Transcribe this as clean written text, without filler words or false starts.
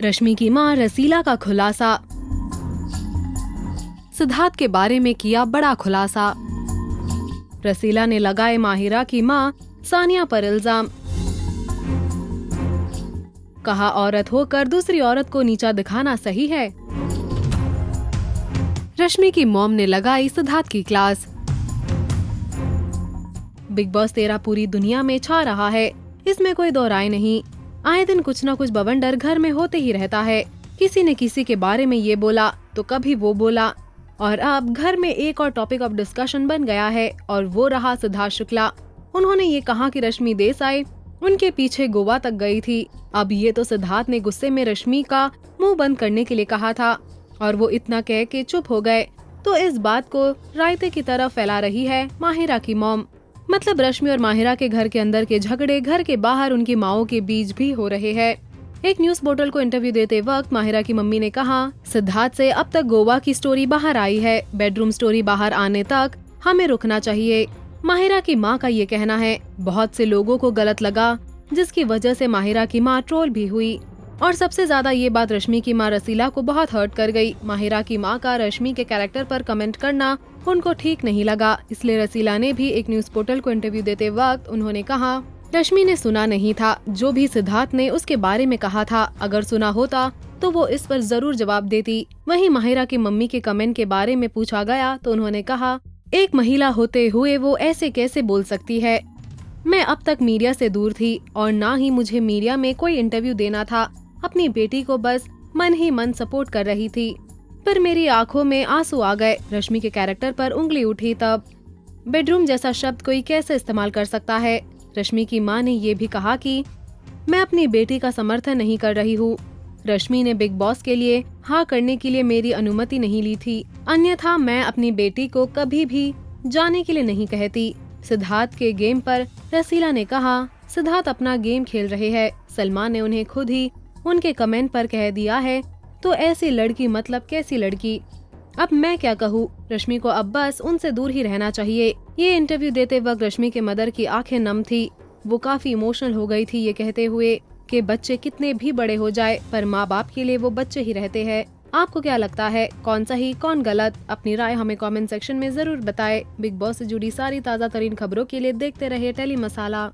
रश्मि की मां रसीला का खुलासा। सिद्धार्थ के बारे में किया बड़ा खुलासा। रसीला ने लगाए माहिरा की मां सानिया पर इल्जाम। कहा औरत होकर दूसरी औरत को नीचा दिखाना सही है। रश्मि की मॉम ने लगाई सिद्धार्थ की क्लास। बिग बॉस 13 पूरी दुनिया में छा रहा है, इसमें कोई दो राय नहीं। आए दिन कुछ न कुछ बवंडर घर में होते ही रहता है। किसी ने किसी के बारे में ये बोला तो कभी वो बोला, और अब घर में एक और टॉपिक ऑफ डिस्कशन बन गया है और वो रहा सिद्धार्थ शुक्ला। उन्होंने ये कहा कि रश्मि देसाई उनके पीछे गोवा तक गई थी। अब ये तो सिद्धार्थ ने गुस्से में रश्मि का मुंह बंद करने के लिए कहा था और वो इतना कह के चुप हो गए। तो इस बात को रायते की तरफ फैला रही है माहिरा की मॉम। मतलब रश्मि और माहिरा के घर के अंदर के झगड़े घर के बाहर उनकी माओ के बीच भी हो रहे हैं। एक न्यूज पोर्टल को इंटरव्यू देते वक्त माहिरा की मम्मी ने कहा, सिद्धार्थ से अब तक गोवा की स्टोरी बाहर आई है, बेडरूम स्टोरी बाहर आने तक हमें रुकना चाहिए। माहिरा की मां का ये कहना है। बहुत से लोगों को गलत लगा, जिसकी वजह से माहिरा की मां ट्रोल भी हुई। और सबसे ज्यादा ये बात रश्मि की मां रसीला को बहुत हर्ट कर गई। माहिरा की मां का रश्मि के कैरेक्टर पर कमेंट करना उनको ठीक नहीं लगा। इसलिए रसीला ने भी एक न्यूज पोर्टल को इंटरव्यू देते वक्त उन्होंने कहा, रश्मि ने सुना नहीं था जो भी सिद्धार्थ ने उसके बारे में कहा था। अगर सुना होता तो वो इस पर जरूर जवाब देती। वहीं माहिरा की मम्मी के कमेंट के बारे में पूछा गया तो उन्होंने कहा, एक महिला होते हुए वो ऐसे कैसे बोल सकती है। मैं अब तक मीडिया से दूर थी और ना ही मुझे मीडिया में कोई इंटरव्यू देना था। अपनी बेटी को बस मन ही मन सपोर्ट कर रही थी, पर मेरी आंखों में आंसू आ गए। रश्मि के कैरेक्टर पर उंगली उठी तब। बेडरूम जैसा शब्द कोई कैसे इस्तेमाल कर सकता है। रश्मि की मां ने ये भी कहा कि मैं अपनी बेटी का समर्थन नहीं कर रही हूँ। रश्मि ने बिग बॉस के लिए हाँ करने के लिए मेरी अनुमति नहीं ली थी, अन्यथा मैं अपनी बेटी को कभी भी जाने के लिए नहीं कहती। सिद्धार्थ के गेम पर रसीला ने कहा, सिद्धार्थ अपना गेम खेल रहे हैं। सलमान ने उन्हें खुद ही उनके कमेंट पर कह दिया है, तो ऐसी लड़की मतलब कैसी लड़की। अब मैं क्या कहूँ, रश्मि को अब बस उनसे दूर ही रहना चाहिए। ये इंटरव्यू देते वक्त रश्मि के मदर की आंखें नम थी। वो काफी इमोशनल हो गई थी ये कहते हुए कि बच्चे कितने भी बड़े हो जाए पर माँ बाप के लिए वो बच्चे ही रहते हैं। आपको क्या लगता है, कौन सही कौन गलत? अपनी राय हमें कमेंट सेक्शन में जरूर बताएं। बिग बॉस से जुड़ी सारी ताज़ा तरीन खबरों के लिए देखते रहिए टेली मसाला।